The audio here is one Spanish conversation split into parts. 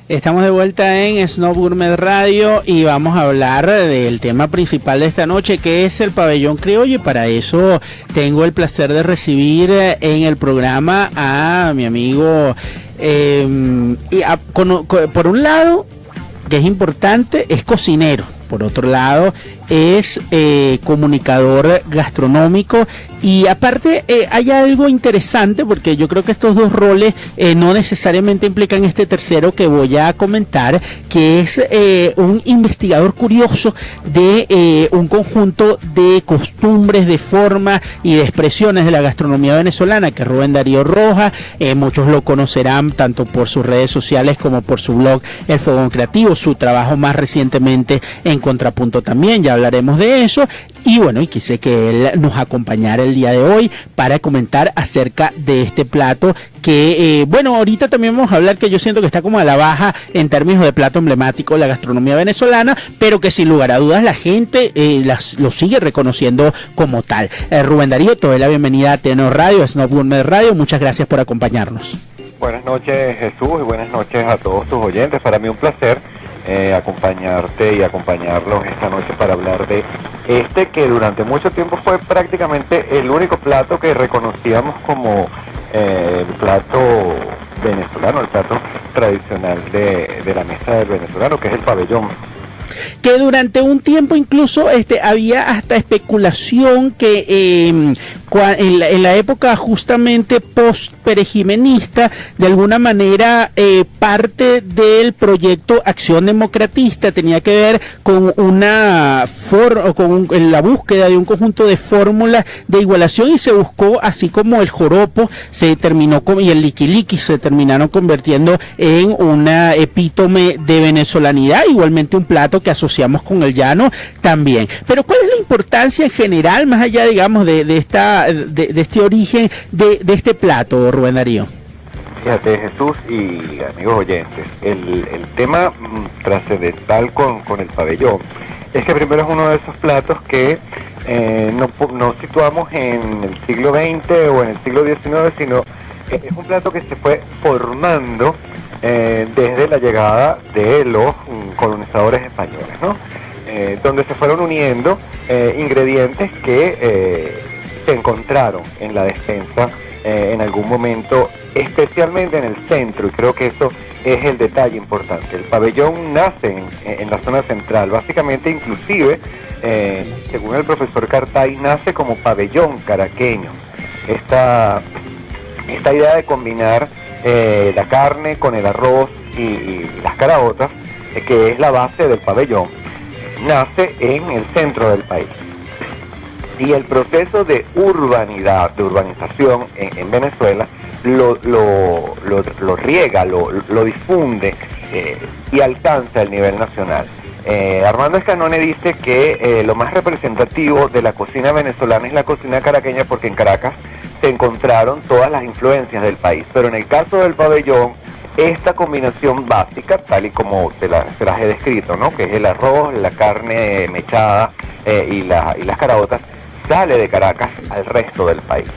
Estamos de vuelta en Snob Gourmet Radio y vamos a hablar del tema principal de esta noche, que es el pabellón criollo, y para eso tengo el placer de recibir en el programa a mi amigo, por un lado, que es importante, es cocinero. Por otro lado, es comunicador gastronómico, y aparte hay algo interesante, porque yo creo que estos dos roles no necesariamente implican este tercero que voy a comentar, que es un investigador curioso de un conjunto de costumbres, de formas y de expresiones de la gastronomía venezolana, que es Rubén Darío Rojas. Muchos lo conocerán tanto por sus redes sociales como por su blog El Fogón Creativo, su trabajo más recientemente en Contrapunto también, ya hablaremos de eso. Y bueno, y quise que él nos acompañara el día de hoy para comentar acerca de este plato que, bueno, ahorita también vamos a hablar, que yo siento que está como a la baja en términos de plato emblemático de la gastronomía venezolana, pero que sin lugar a dudas la gente lo sigue reconociendo como tal. Rubén Darío, te doy la bienvenida a Tenor Radio, Snob Gourmet Radio, muchas gracias por acompañarnos. Buenas noches, Jesús, y buenas noches a todos tus oyentes. Para mí un placer acompañarte y acompañarlos esta noche para hablar de que durante mucho tiempo fue prácticamente el único plato que reconocíamos como el plato venezolano, el plato tradicional de la mesa del venezolano, que es el pabellón. Que durante un tiempo incluso había hasta especulación que en la época justamente post-perejimenista, de alguna manera parte del proyecto Acción Democratista tenía que ver con la búsqueda de un conjunto de fórmulas de igualación, y se buscó, así como el joropo y el liquiliqui se terminaron convirtiendo en una epítome de venezolanidad, igualmente un plato que asociamos con el llano también. Pero ¿cuál es la importancia en general, más allá, digamos, de este origen de este plato, Rubén Darío? Fíjate, Jesús y amigos oyentes, el tema trascendental con el pabellón es que primero es uno de esos platos que no situamos en el siglo XX o en el siglo XIX, sino es un plato que se fue formando desde la llegada de los colonizadores españoles, ¿no? Donde se fueron uniendo ingredientes que se encontraron en la despensa en algún momento, especialmente en el centro, y creo que eso es el detalle importante. El pabellón nace en la zona central, básicamente, inclusive, según el profesor Cartay, nace como pabellón caraqueño. Esta idea de combinar la carne con el arroz y las caraotas, que es la base del pabellón, nace en el centro del país. Y el proceso de urbanización en Venezuela lo riega, lo difunde y alcanza el nivel nacional. Armando Escanone dice que lo más representativo de la cocina venezolana es la cocina caraqueña, porque en Caracas se encontraron todas las influencias del país. Pero en el caso del pabellón, esta combinación básica, tal y como se las he descrito, ¿no?, que es el arroz, la carne mechada y las caraotas, sale de Caracas al resto del país.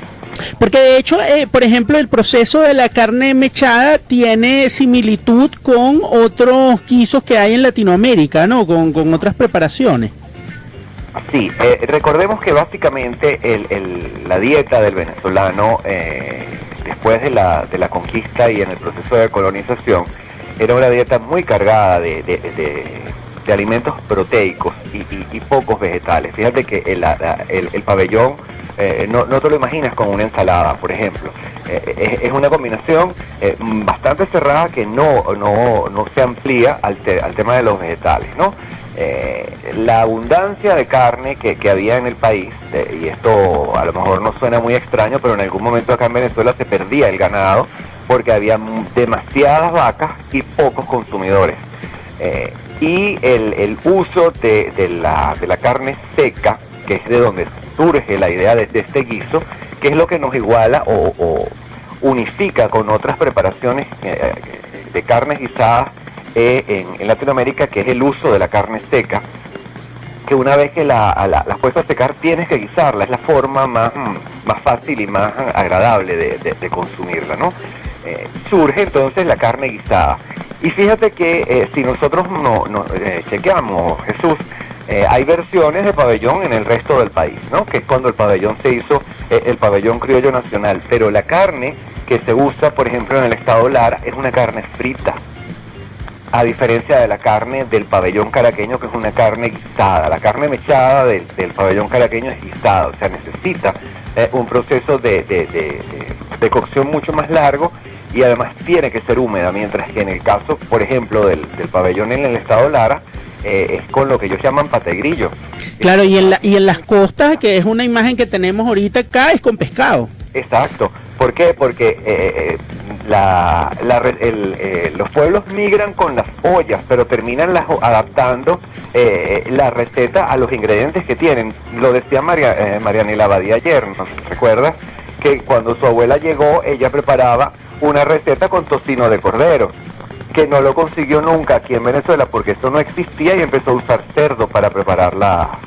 Porque de hecho, por ejemplo, el proceso de la carne mechada tiene similitud con otros guisos que hay en Latinoamérica, ¿no?, con otras preparaciones. Sí, recordemos que básicamente la dieta del venezolano después de la conquista y en el proceso de colonización era una dieta muy cargada de alimentos proteicos y pocos vegetales. Fíjate que el pabellón no te lo imaginas con una ensalada, por ejemplo. Es una combinación bastante cerrada que no se amplía al tema de los vegetales, ¿no? La abundancia de carne que había en el país, y esto a lo mejor no suena muy extraño, pero en algún momento acá en Venezuela se perdía el ganado porque había demasiadas vacas y pocos consumidores. Y el uso de la carne seca, que es de donde surge la idea de este guiso, que es lo que nos iguala o unifica con otras preparaciones de carnes guisadas en Latinoamérica, que es el uso de la carne seca, que una vez que la has puesto a secar tienes que guisarla. Es la forma más fácil y más agradable de consumirla, ¿no? Surge entonces la carne guisada, Y fíjate que si nosotros chequeamos, Jesús, hay versiones de pabellón en el resto del país, ¿no? Que es cuando el pabellón se hizo, el pabellón criollo nacional, pero la carne que se usa, por ejemplo, en el estado Lara, es una carne frita, a diferencia de la carne del pabellón caraqueño, que es una carne guisada. La carne mechada del pabellón caraqueño es guisada, o sea, necesita un proceso de cocción mucho más largo, y además tiene que ser húmeda, mientras que en el caso, por ejemplo, del pabellón en el estado Lara, es con lo que ellos llaman pategrillo. Claro, y en las costas, que es una imagen que tenemos ahorita acá, es con pescado. Exacto. ¿Por qué? Porque los pueblos migran con las ollas, pero terminan adaptando la receta a los ingredientes que tienen. Lo decía Marianela Badía ayer, ¿no? ¿Recuerdas? Que cuando su abuela llegó, ella preparaba una receta con tocino de cordero, que no lo consiguió nunca aquí en Venezuela porque eso no existía, y empezó a usar cerdo para preparar la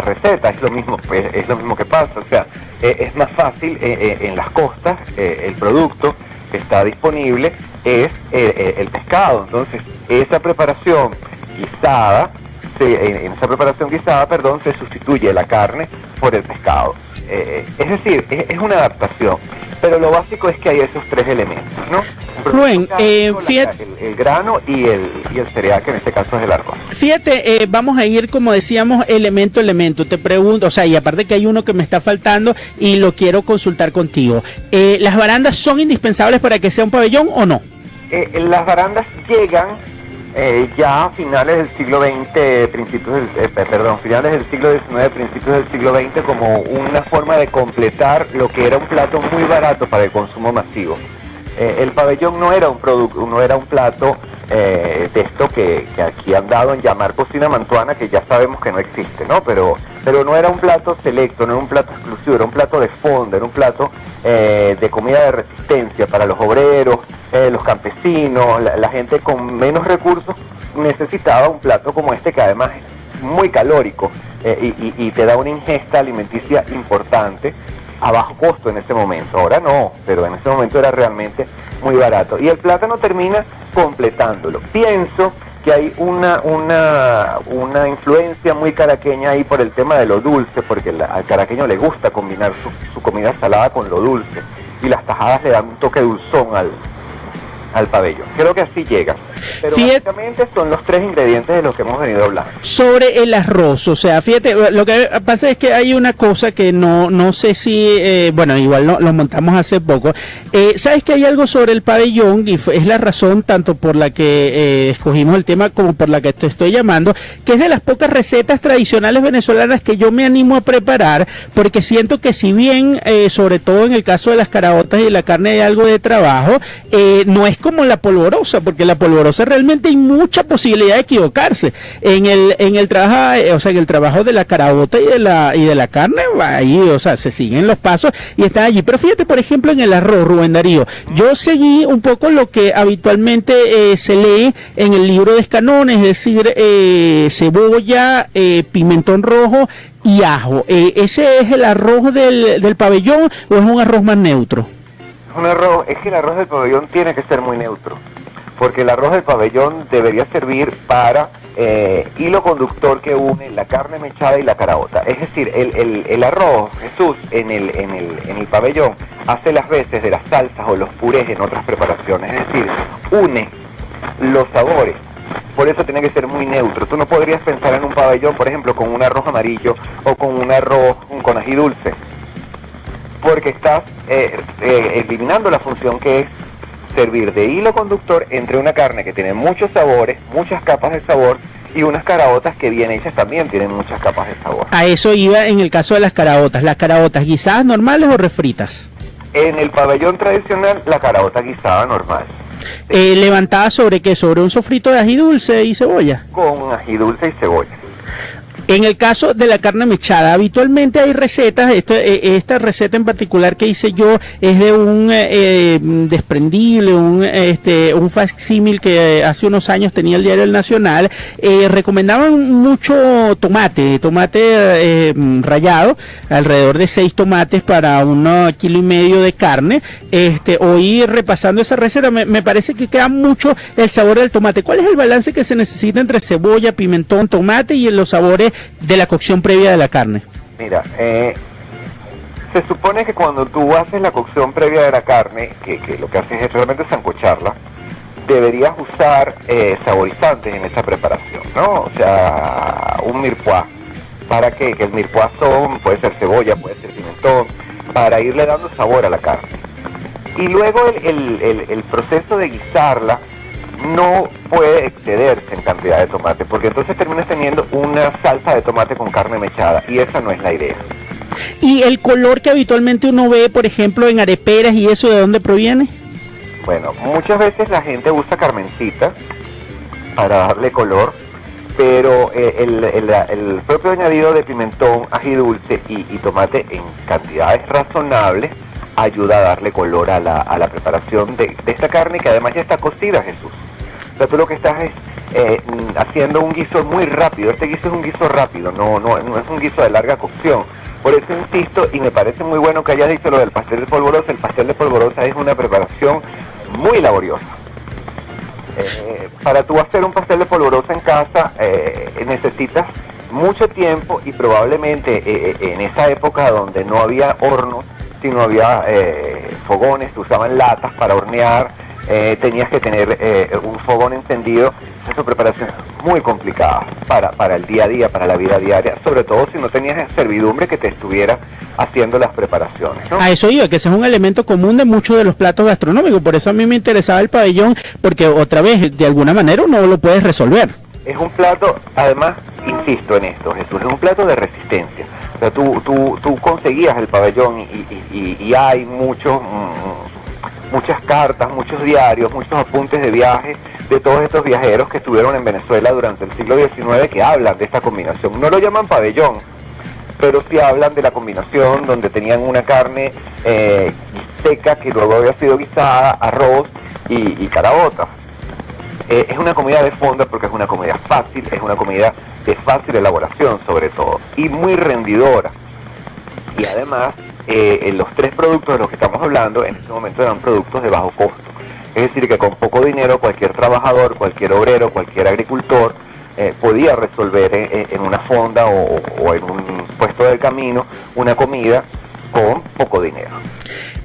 receta. Es lo mismo que pasa, o sea, es más fácil en las costas. El producto que está disponible es el pescado. Entonces esa preparación guisada se sustituye la carne por el pescado. Es decir, es una adaptación, pero lo básico es que hay esos tres elementos, ¿no? Rubén, fíjate, el grano y el cereal, que en este caso es el arroz. Fíjate, vamos a ir, como decíamos, elemento a elemento. Te pregunto, o sea, y aparte que hay uno que me está faltando y lo quiero consultar contigo. ¿Las barandas son indispensables para que sea un pabellón o no? Las barandas llegan ya a finales del siglo XX, finales del siglo XIX, principios del siglo XX, como una forma de completar lo que era un plato muy barato para el consumo masivo. El pabellón no era un plato de esto que aquí han dado en llamar cocina mantuana, que ya sabemos que no existe, ¿no? Pero no era un plato selecto, no era un plato exclusivo, era un plato de fondo, era un plato de comida de resistencia para los obreros, los campesinos, la gente con menos recursos necesitaba un plato como este, que además es muy calórico y te da una ingesta alimenticia importante a bajo costo en ese momento. Ahora no, pero en ese momento era realmente muy barato. Y el plátano termina completándolo. Pienso que hay una influencia muy caraqueña ahí por el tema de lo dulce, porque al caraqueño le gusta combinar su comida salada con lo dulce, y las tajadas le dan un toque dulzón al pabellón. Creo que así llega. Pero básicamente son los tres ingredientes de los que hemos venido hablando. Sobre el arroz, o sea, fíjate, lo que pasa es que hay una cosa que no sé si, bueno, igual lo montamos hace poco. Sabes que hay algo sobre el pabellón, y es la razón tanto por la que escogimos el tema como por la que te estoy llamando, que es de las pocas recetas tradicionales venezolanas que yo me animo a preparar, porque siento que si bien, sobre todo en el caso de las caraotas y la carne, hay algo de trabajo, no es como la polvorosa, porque la polvorosa realmente hay mucha posibilidad de equivocarse en el trabajo, o sea, en el trabajo de la caraota y de la carne, ahí, o sea, se siguen los pasos y están allí. Pero fíjate, por ejemplo, en el arroz, Rubén Darío, yo seguí un poco lo que habitualmente se lee en el libro de Escanones, es decir, cebolla, pimentón rojo y ajo. ¿Ese es el arroz del pabellón o es un arroz más neutro? Es que el arroz del pabellón tiene que ser muy neutro, porque el arroz del pabellón debería servir para hilo conductor que une la carne mechada y la caraota. Es decir, el arroz, Jesús, en el pabellón hace las veces de las salsas o los purés en otras preparaciones, es decir, une los sabores. Por eso tiene que ser muy neutro. Tú no podrías pensar en un pabellón, por ejemplo, con un arroz amarillo o con un arroz con ají dulce, porque estás eliminando la función que es servir de hilo conductor entre una carne que tiene muchos sabores, muchas capas de sabor, y unas caraotas que bien hechas también tienen muchas capas de sabor. A eso iba en el caso de las caraotas. ¿Las caraotas guisadas normales o refritas? En el pabellón tradicional, la caraota guisada normal. ¿Levantada sobre qué? ¿Sobre un sofrito de ají dulce y cebolla? Con ají dulce y cebolla. En el caso de la carne mechada, habitualmente hay recetas, esta receta en particular que hice yo es de un desprendible, un facsímil que hace unos años tenía el diario El Nacional. Recomendaban mucho tomate rallado, alrededor de 6 tomates para 1,5 kilos de carne. Hoy repasando esa receta me parece que queda mucho el sabor del tomate. ¿Cuál es el balance que se necesita entre cebolla, pimentón, tomate y los sabores de la cocción previa de la carne? Mira, se supone que cuando tú haces la cocción previa de la carne, que lo que haces es realmente sancocharla, deberías usar saborizantes en esa preparación, ¿no? O sea, un mirepoix. ¿Para qué? Que el mirepoix puede ser cebolla, puede ser pimentón, para irle dando sabor a la carne. Y luego el proceso de guisarla no puede excederse en cantidad de tomate, porque entonces terminas teniendo una salsa de tomate con carne mechada, y esa no es la idea. ¿Y el color que habitualmente uno ve, por ejemplo, en areperas y eso, de dónde proviene? Bueno, muchas veces la gente usa carmencita para darle color, pero el propio añadido de pimentón, ají dulce y tomate en cantidades razonables ayuda a darle color a la preparación de esta carne, que además ya está cocida, Jesús. O sea, tú lo que estás es haciendo un guiso muy rápido. Este guiso es un guiso rápido, no es un guiso de larga cocción. Por eso insisto, y me parece muy bueno que hayas dicho lo del pastel de polvorosa. El pastel de polvorosa es una preparación muy laboriosa. Para tú hacer un pastel de polvorosa en casa necesitas mucho tiempo, y probablemente en esa época donde no había hornos, sino había fogones, se usaban latas para hornear, tenías que tener un fogón encendido. Esa preparación es muy complicada para el día a día, para la vida diaria, sobre todo si no tenías servidumbre que te estuviera haciendo las preparaciones, ¿no? A eso iba, que ese es un elemento común de muchos de los platos gastronómicos. Por eso a mí me interesaba el pabellón, porque otra vez, de alguna manera uno lo puedes resolver. Es un plato, además, insisto en esto, Jesús, es un plato de resistencia. O sea, tú conseguías el pabellón y hay muchas cartas, muchos diarios, muchos apuntes de viaje de todos estos viajeros que estuvieron en Venezuela durante el siglo XIX, que hablan de esta combinación. No lo llaman pabellón, pero sí hablan de la combinación donde tenían una carne seca que luego había sido guisada, arroz y caraotas. Es una comida de fondo porque es una comida fácil, es una comida de fácil elaboración sobre todo, y muy rendidora. Y además, los 3 productos de los que estamos hablando en este momento eran productos de bajo costo. Es decir, que con poco dinero cualquier trabajador, cualquier obrero, cualquier agricultor podía resolver en una fonda o en un puesto del camino una comida con poco dinero.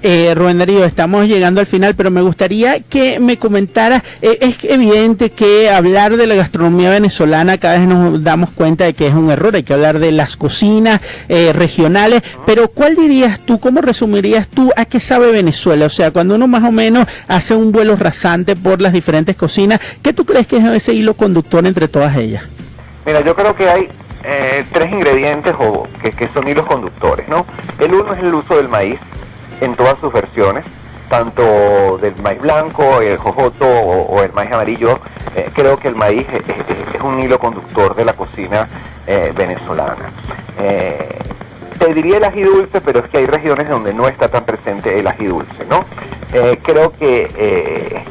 Rubén Darío, estamos llegando al final, pero me gustaría que me comentara, es evidente que hablar de la gastronomía venezolana cada vez nos damos cuenta de que es un error, hay que hablar de las cocinas regionales, pero ¿cuál dirías tú, cómo resumirías tú a qué sabe Venezuela? O sea, cuando uno más o menos hace un vuelo rasante por las diferentes cocinas, ¿qué tú crees que es ese hilo conductor entre todas ellas? Mira, yo creo que hay 3 ingredientes que son hilos conductores, ¿no? El uno es el uso del maíz en todas sus versiones, tanto del maíz blanco, el jojoto o el maíz amarillo. Creo que el maíz es un hilo conductor de la cocina venezolana. Te diría el ají dulce, pero es que hay regiones donde no está tan presente el ají dulce, ¿no? Creo que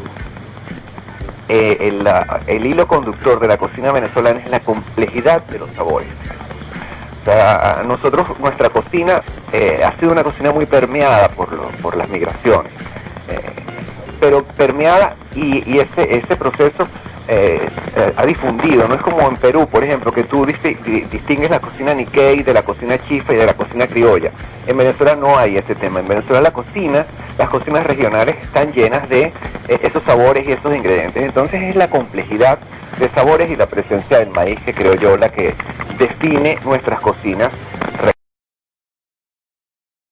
el hilo conductor de la cocina venezolana es la complejidad de los sabores. O sea, nuestra cocina ha sido una cocina muy permeada por las migraciones, pero permeada y ese proceso ha difundido. No es como en Perú, por ejemplo, que tú distingues la cocina Nikkei de la cocina chifa y de la cocina criolla. En Venezuela no hay ese tema. En Venezuela las cocinas regionales están llenas de esos sabores y esos ingredientes. Entonces es la complejidad de sabores y la presencia del maíz que creo yo la que define nuestras cocinas